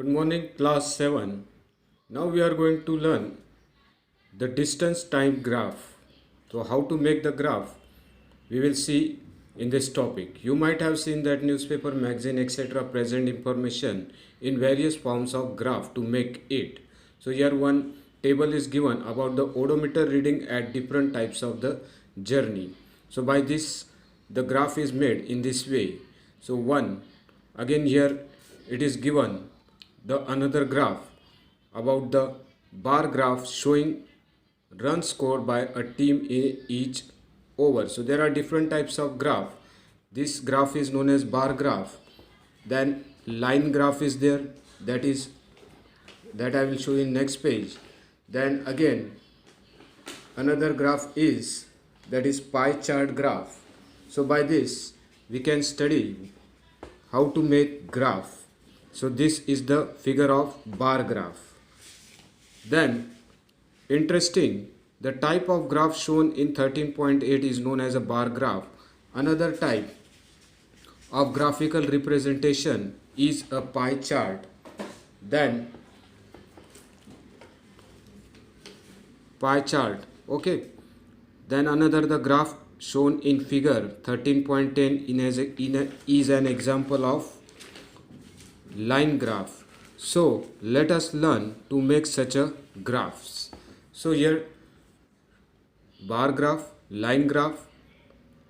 Good morning, class 7. Now we are going to learn the distance time graph. So, how to make the graph we will see in this topic. You might have seen that newspaper, magazine, etc. present information in various forms of graph to make it. So, here one table is given about the odometer reading at different types of the journey. So, by this, the graph is made in this way. So, one again here it is given the another graph about the bar graph showing runs scored by a team in each over. So there are different types of graph. This graph is known as bar graph. Then line graph is there, that I will show in next page. Then again another graph is that is pie chart graph. So by this we can study how to make graph. So this is the figure of bar graph. Then interesting, the type of graph shown in 13.8 is known as a bar graph. Another type of graphical representation is a pie chart. Then pie chart, okay. Then another the graph shown in figure 13.10 is an example of line graph. So let us learn to make such a graphs. So here bar graph, line graph,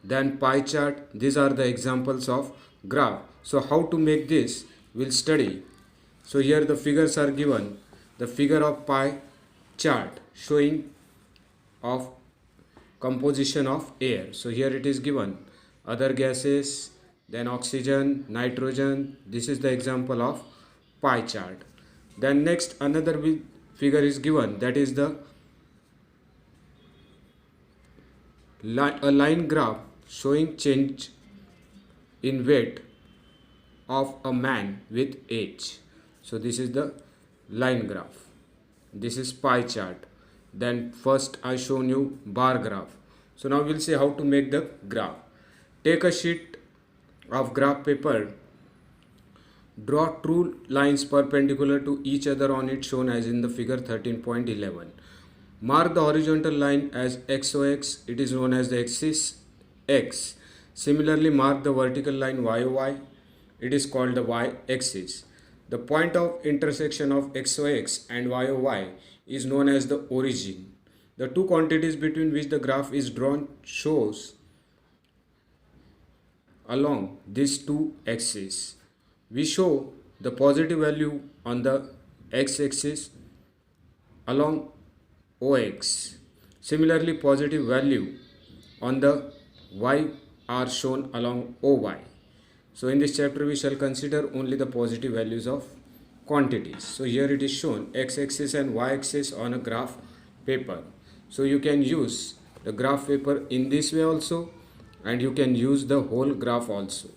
then pie chart, these are the examples of graph. So how to make this we'll study. So here the figures are given, the figure of pie chart showing of composition of air. So here it is given other gases, then oxygen, nitrogen. This is the example of pie chart. Then next another figure is given, that is the a line graph showing change in weight of a man with age. So this is the line graph. This is pie chart. Then first I shown you bar graph. So now we'll see how to make the graph. Take a sheet of graph paper. Draw true lines perpendicular to each other on it shown as in the figure 13.11. Mark the horizontal line as XOX. It is known as the axis X. Similarly, mark the vertical line YOY. It is called the Y axis. The point of intersection of XOX and YOY is known as the origin. The two quantities between which the graph is drawn shows along these two axes. We show the positive value on the x-axis along OX. Similarly, positive value on the Y are shown along OY. So in this chapter we shall consider only the positive values of quantities. So here it is shown x-axis and y-axis on a graph paper. So you can use the graph paper in this way also, and you can use the whole graph also.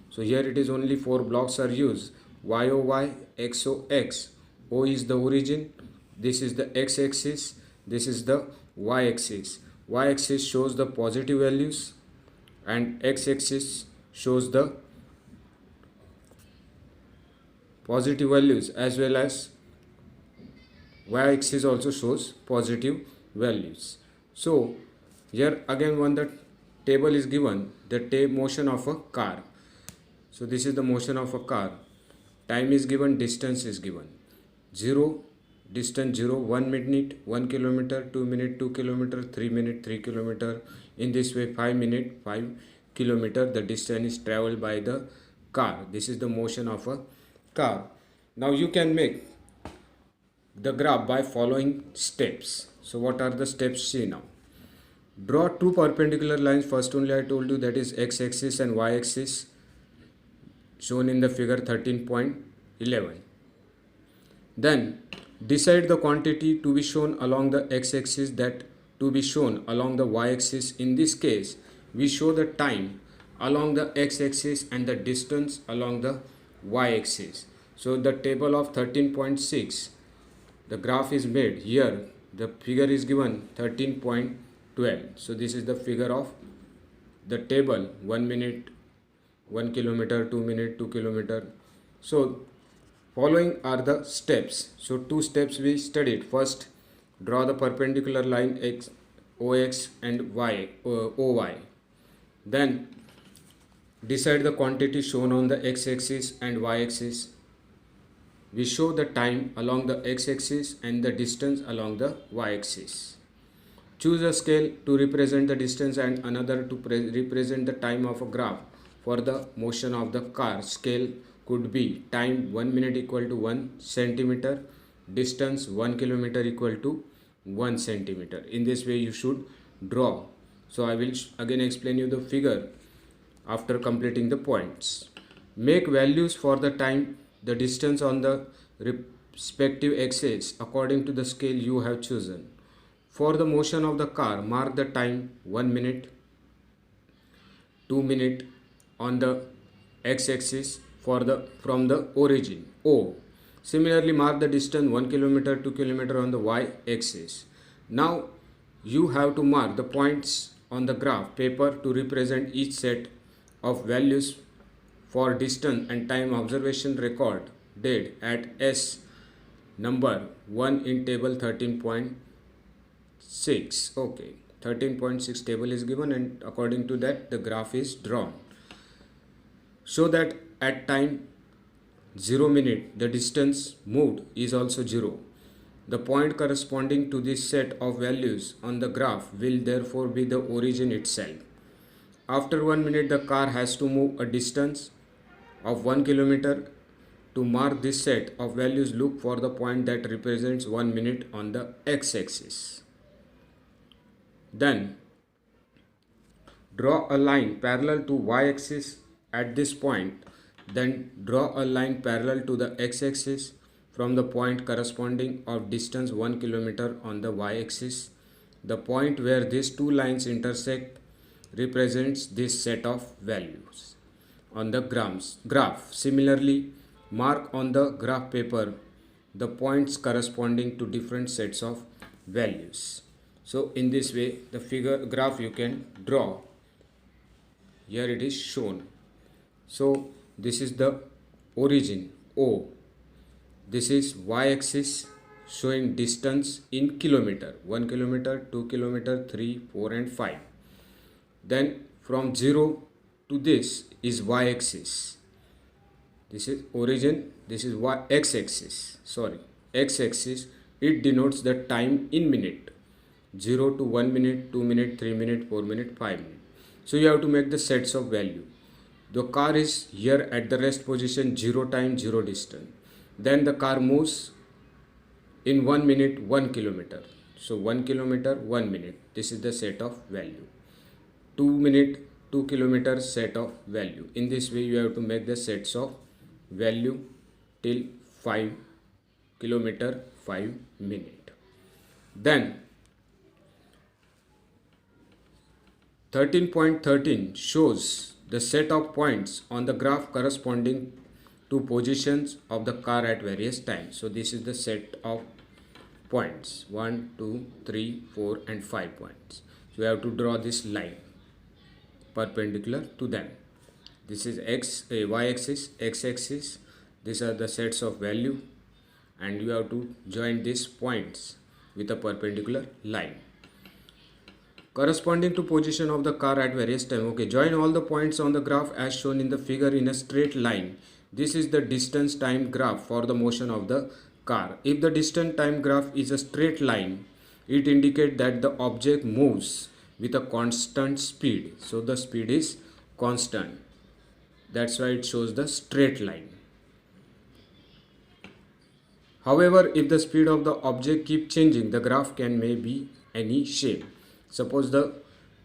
So here it is only 4 blocks are used: YOY, XOX. O is the origin, this is the x-axis, this is the y-axis. Y-axis shows the positive values and x-axis shows the positive values, as well as y-axis also shows positive values. So here again when the table is given, the motion of a car. So this is the motion of a car. Time is given, distance is given. 0, distance 0, 1 minute, 1 kilometer, 2 minute, 2 kilometer, 3 minute, 3 kilometer. In this way 5 minute, 5 kilometer, the distance is traveled by the car. This is the motion of a car. Now you can make the graph by following steps. So what are the steps? See now. Draw two perpendicular lines. First only I told you, that is x-axis and y-axis shown in the figure 13.11. Then decide the quantity to be shown along the x-axis that to be shown along the y-axis. In this case we show the time along the x-axis and the distance along the y-axis. So the table of 13.6, the graph is made here. The figure is given 13.12. So this is the figure of the table: 1 minute, 1 kilometer, 2 minute, 2 kilometer. So Following are the steps. So two steps we studied. First, draw the perpendicular line x, ox and y, oy. Then decide the quantity shown on the x-axis and y-axis. We show the time along the x-axis and the distance along the y-axis. Choose a scale to represent the distance and another to represent the time of a graph. For the motion of the car, scale could be time 1 minute equal to 1 centimeter, distance 1 kilometer equal to 1 centimeter. In this way you should draw. So I will again explain you the figure after completing the points. Make values for the time, the distance on the respective axis according to the scale you have chosen. For the motion of the car, mark the time 1 minute, 2 minute on the x-axis from the origin O. Similarly, mark the distance 1 kilometer, 2 kilometer on the y-axis. Now you have to mark the points on the graph paper to represent each set of values for distance and time observation recorded at S number 1 in table 13.6. Okay, 13.6 table is given and according to that the graph is drawn. So that at time 0 minute the distance moved is also 0. The point corresponding to this set of values on the graph will therefore be the origin itself. After 1 minute the car has to move a distance of 1 kilometer. To mark this set of values, look for the point that represents 1 minute on the x-axis. Then draw a line parallel to y-axis at this point. Then draw a line parallel to the x-axis from the point corresponding of distance 1 kilometer on the y-axis. The point where these two lines intersect represents this set of values on the graph. Similarly, mark on the graph paper the points corresponding to different sets of values. So in this way the graph you can draw. Here it is shown. So this is the origin O. This is y-axis showing distance in kilometer. 1 kilometer, 2 kilometer, 3, 4 and 5. Then from 0 to this is y-axis. This is origin. This is x-axis. X-axis. It denotes the time in minute. 0 to 1 minute, 2 minute, 3 minute, 4 minute, 5 minute. So you have to make the sets of value. The car is here at the rest position 0 time 0 distance. Then the car moves in 1 minute 1 kilometer. So 1 kilometer 1 minute. This is the set of value. 2 minute 2 kilometer set of value. In this way you have to make the sets of value till 5 kilometer 5 minute. Then 13.13 shows the set of points on the graph corresponding to positions of the car at various times. So this is the set of points 1, 2, 3, 4 and 5 points. So you have to draw this line perpendicular to them. This is y-axis, x-axis. These are the sets of value and you have to join these points with a perpendicular line corresponding to position of the car at various time. Okay, join all the points on the graph as shown in the figure in a straight line. This is the distance time graph for the motion of the car. If the distance time graph is a straight line, it indicates that the object moves with a constant speed. So the speed is constant. That's why it shows the straight line. However, if the speed of the object keeps changing, the graph may be any shape. Suppose the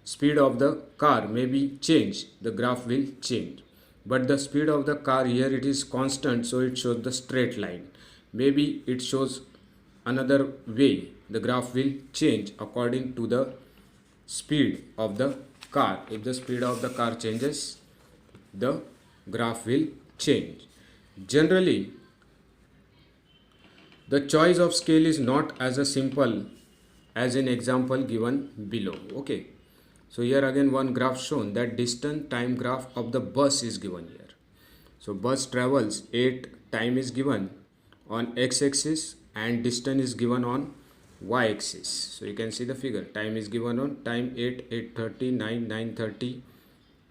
speed of the car may be changed, the graph will change. But the speed of the car here it is constant, so it shows the straight line. Maybe it shows another way. The graph will change according to the speed of the car. If the speed of the car changes, the graph will change. Generally, the choice of scale is not as a simple as in example given below. Okay, so here again one graph shown, that distance time graph of the bus is given here. So bus travels 8, time is given on x-axis and distance is given on y-axis. So you can see the figure. Time is given on time 8, 8:30, 9, 9:30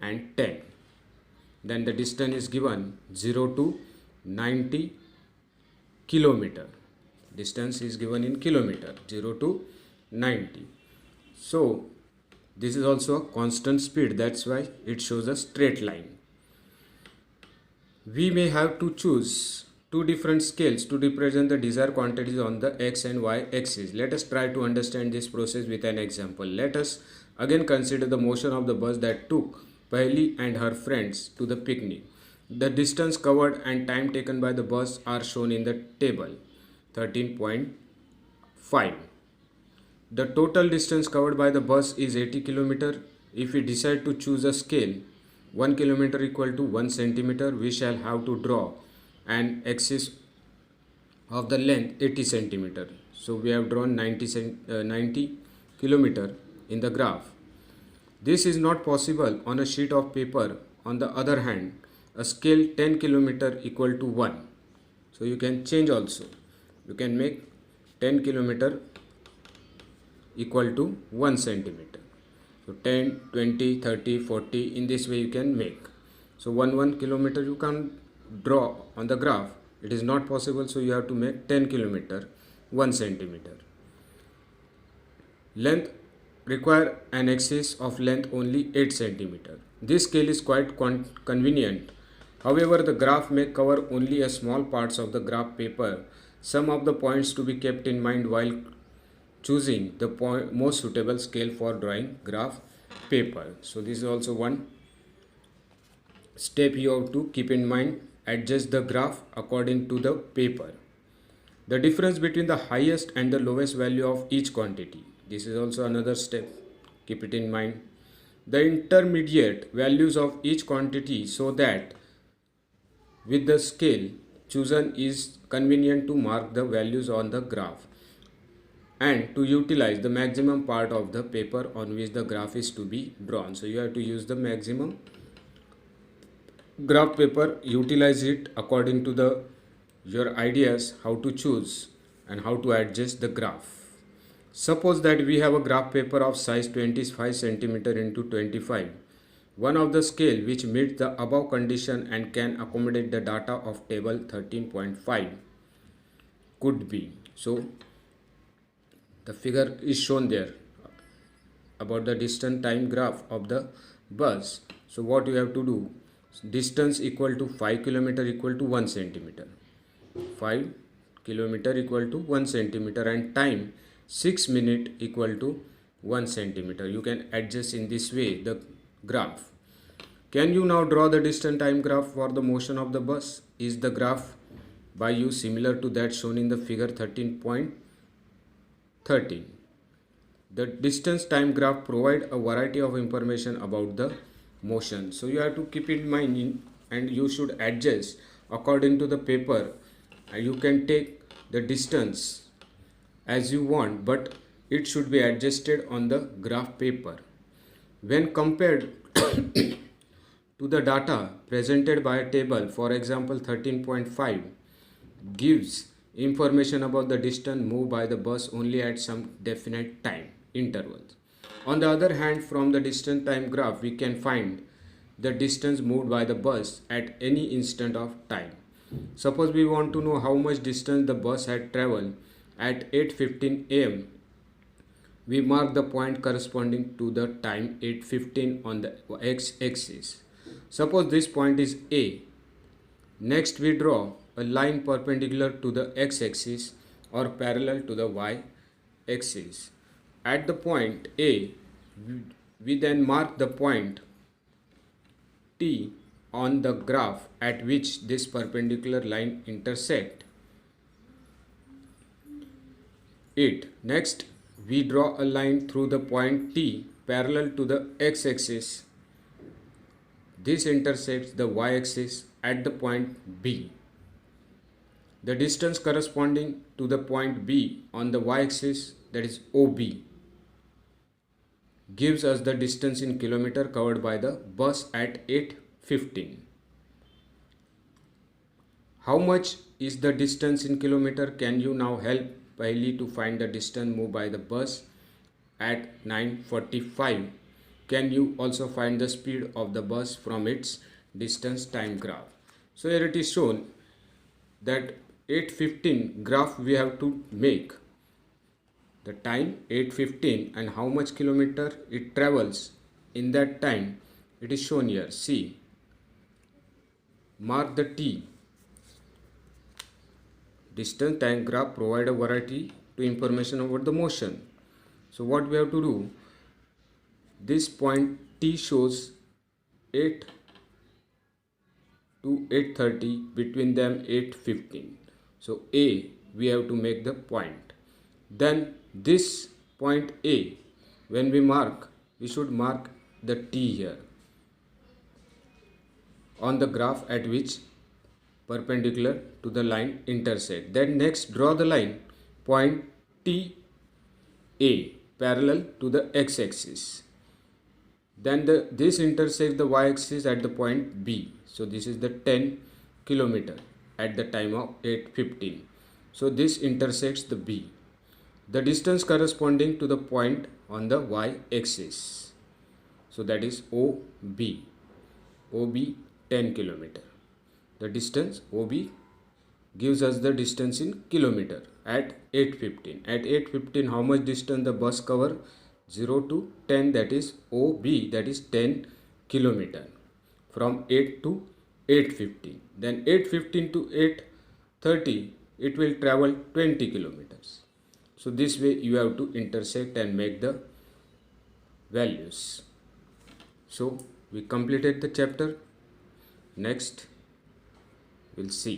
and 10. Then the distance is given 0 to 90 kilometer. Distance is given in kilometer, 0 to 90. So this is also a constant speed, that's why it shows a straight line. We may have to choose two different scales to represent the desired quantities on the x and y axis. Let us try to understand this process with an example. Let us again consider the motion of the bus that took Paheli and her friends to the picnic. The distance covered and time taken by the bus are shown in the table 13.5. The total distance covered by the bus is 80 km. If we decide to choose a scale 1 kilometer equal to 1 centimeter, we shall have to draw an axis of the length 80 centimeter. So we have drawn 90 kilometer in the graph. This is not possible on a sheet of paper. On the other hand, a scale 10 kilometer equal to 1. So you can change also. You can make 10 kilometer equal to 1 centimeter. So 10, 20, 30, 40, in this way you can make. So 1 kilometer you can draw on the graph. It is not possible, so you have to make 10 kilometer 1 centimeter. Length require an axis of length only 8 centimeter. This scale is quite convenient. However, the graph may cover only a small parts of the graph paper. Some of the points to be kept in mind while choosing the most suitable scale for drawing graph paper. So this is also one step you have to keep in mind. Adjust the graph according to the paper. The difference between the highest and the lowest value of each quantity. This is also another step. Keep it in mind. The intermediate values of each quantity, so that with the scale chosen is convenient to mark the values on the graph and to utilize the maximum part of the paper on which the graph is to be drawn. So you have to use the maximum graph paper, utilize it according to your ideas how to choose and how to adjust the graph. Suppose that we have a graph paper of size 25 centimeter into 25. One of the scale which meets the above condition and can accommodate the data of table 13.5 could be. So the figure is shown there about the distance time graph of the bus. So what you have to do, distance equal to 5 kilometer equal to 1 centimeter. 5 kilometer equal to 1 centimeter and time 6 minute equal to 1 centimeter. You can adjust in this way the graph. Can you now draw the distance time graph for the motion of the bus? Is the graph by you similar to that shown in the figure 13.13? The distance time graph provide a variety of information about the motion. So you have to keep in mind and you should adjust according to the paper. You can take the distance as you want, but it should be adjusted on the graph paper. When compared to the data presented by a table, for example 13.5 gives information about the distance moved by the bus only at some definite time intervals. On the other hand, from the distance time graph we can find the distance moved by the bus at any instant of time. Suppose we want to know how much distance the bus had traveled at 8:15 am. We mark the point corresponding to the time 8:15 on the x-axis. Suppose this point is A. Next we draw a line perpendicular to the x-axis or parallel to the y-axis. At the point A, we then mark the point T on the graph at which this perpendicular line intersect it. Next, we draw a line through the point T parallel to the x-axis. This intersects the y-axis at the point B. The distance corresponding to the point B on the y-axis, that is OB, gives us the distance in kilometer covered by the bus at 8:15. How much is the distance in kilometer? Can you now help Paheli to find the distance moved by the bus at 9:45? Can you also find the speed of the bus from its distance time graph? So here it is shown that 8:15 graph we have to make. The time 8:15 and how much kilometer it travels in that time, it is shown here. See, mark the T. Distance time graph provide a variety to information about the motion. So what we have to do, this point T shows 8 to 8:30, between them 8:15. So A we have to make the point. Then this point A, when we mark, we should mark the T here on the graph at which perpendicular to the line intersect. Then next draw the line point T A parallel to the x-axis. Then this intersects the y-axis at the point B. So this is the 10 kilometer at the time of 8:15. So this intersects the B. The distance corresponding to the point on the y-axis. So that is OB. OB 10 kilometer. The distance OB gives us the distance in kilometer at 8:15. At 8:15 how much distance the bus cover? 0 to 10, that is OB, that is 10 kilometer from 8 to 8:15. Then 8:15 to 8:30 it will travel 20 kilometers. So this way you have to intersect and make the values. So we completed the chapter. Next we'll see.